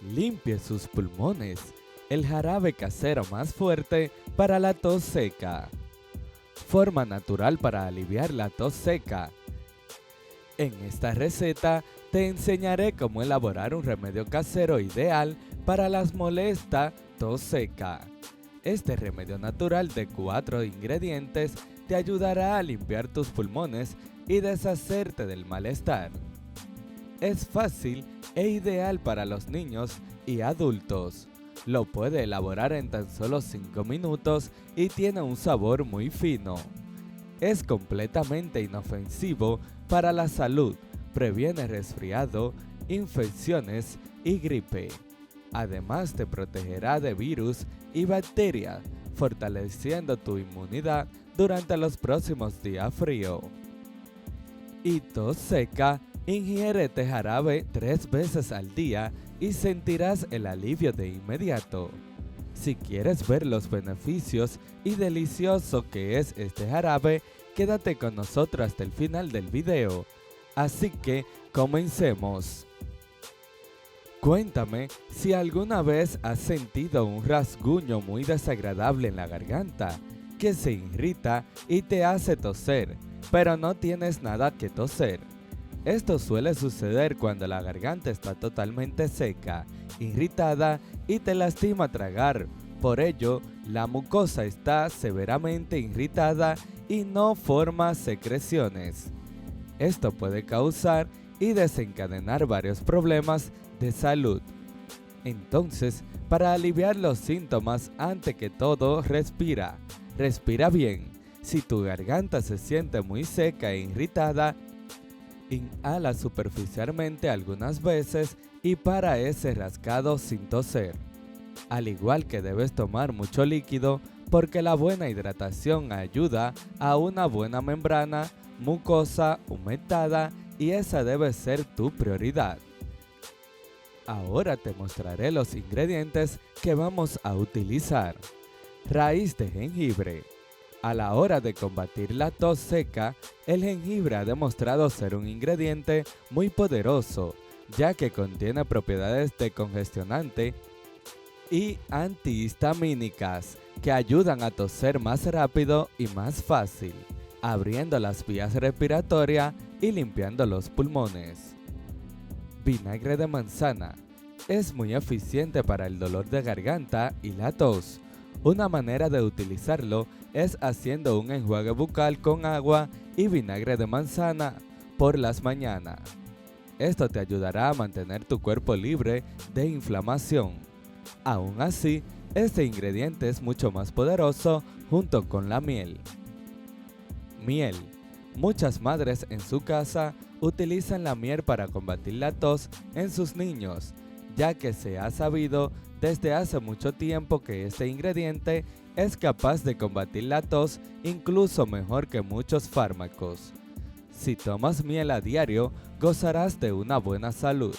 Limpie sus pulmones. El jarabe casero más fuerte para la tos seca. Forma natural para aliviar la tos seca. En esta receta te enseñaré cómo elaborar un remedio casero ideal para las molesta tos seca. Este remedio natural de 4 ingredientes te ayudará a limpiar tus pulmones y deshacerte del malestar. Es fácil e ideal para los niños y adultos. Lo puede elaborar en tan solo 5 minutos y tiene un sabor muy fino. Es completamente inofensivo para la salud, previene resfriado, infecciones y gripe. Además te protegerá de virus y bacterias, fortaleciendo tu inmunidad durante los próximos días fríos. Y tos seca, ingiere este jarabe 3 veces al día y sentirás el alivio de inmediato. Si quieres ver los beneficios y delicioso que es este jarabe, quédate con nosotros hasta el final del video. Así que comencemos. Cuéntame si alguna vez has sentido un rasguño muy desagradable en la garganta, que se irrita y te hace toser, pero no tienes nada que toser. Esto suele suceder cuando la garganta está totalmente seca, irritada y te lastima tragar. Por ello, la mucosa está severamente irritada y no forma secreciones. Esto puede causar y desencadenar varios problemas de salud. Entonces, para aliviar los síntomas, ante que todo, respira. Respira bien. Si tu garganta se siente muy seca e irritada, inhala superficialmente algunas veces y para ese rascado sin toser. Al igual que debes tomar mucho líquido porque la buena hidratación ayuda a una buena membrana mucosa humectada y esa debe ser tu prioridad. Ahora te mostraré los ingredientes que vamos a utilizar. Raíz de jengibre. A la hora de combatir la tos seca, el jengibre ha demostrado ser un ingrediente muy poderoso, ya que contiene propiedades decongestionante y antihistamínicas que ayudan a toser más rápido y más fácil, abriendo las vías respiratorias y limpiando los pulmones. Vinagre de manzana. Es muy eficiente para el dolor de garganta y la tos. Una manera de utilizarlo es haciendo un enjuague bucal con agua y vinagre de manzana por las mañanas. Esto te ayudará a mantener tu cuerpo libre de inflamación. Aún así, este ingrediente es mucho más poderoso junto con la miel. Miel. Muchas madres en su casa utilizan la miel para combatir la tos en sus niños, ya que se ha sabido desde hace mucho tiempo que este ingrediente es capaz de combatir la tos incluso mejor que muchos fármacos. Si tomas miel a diario, gozarás de una buena salud.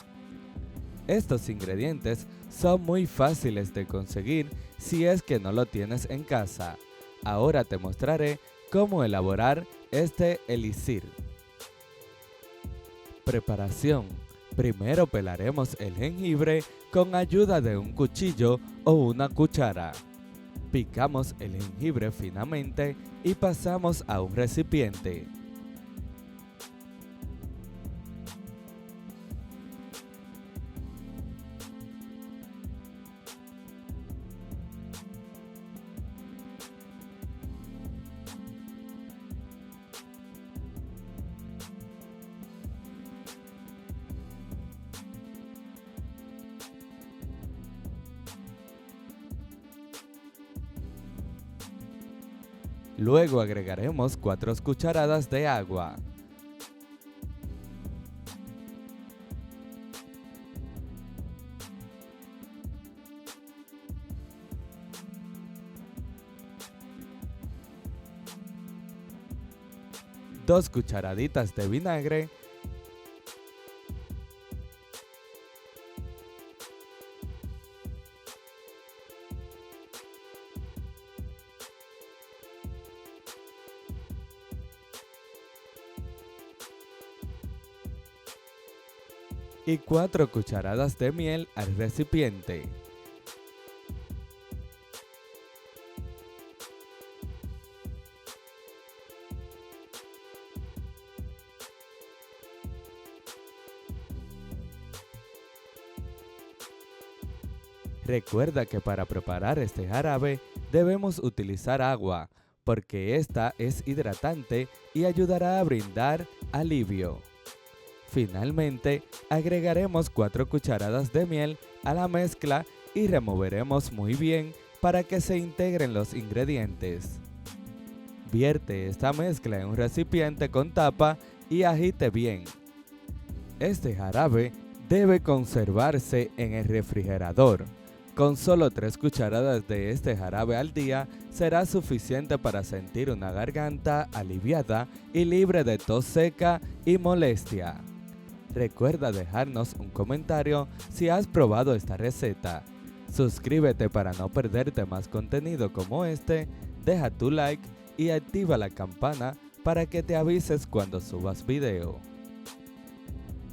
Estos ingredientes son muy fáciles de conseguir si es que no lo tienes en casa. Ahora te mostraré cómo elaborar este elixir. Preparación. Primero pelaremos el jengibre con ayuda de un cuchillo o una cuchara. Picamos el jengibre finamente y pasamos a un recipiente. Luego agregaremos 4 cucharadas de agua. Dos cucharaditas de vinagre. y 4 cucharadas de miel al recipiente. Recuerda que para preparar este jarabe debemos utilizar agua, porque esta es hidratante y ayudará a brindar alivio. Finalmente, agregaremos 4 cucharadas de miel a la mezcla y removeremos muy bien para que se integren los ingredientes. Vierte esta mezcla en un recipiente con tapa y agite bien. Este jarabe debe conservarse en el refrigerador. Con solo 3 cucharadas de este jarabe al día será suficiente para sentir una garganta aliviada y libre de tos seca y molestia. Recuerda dejarnos un comentario si has probado esta receta. Suscríbete para no perderte más contenido como este, deja tu like y activa la campana para que te avises cuando subas video.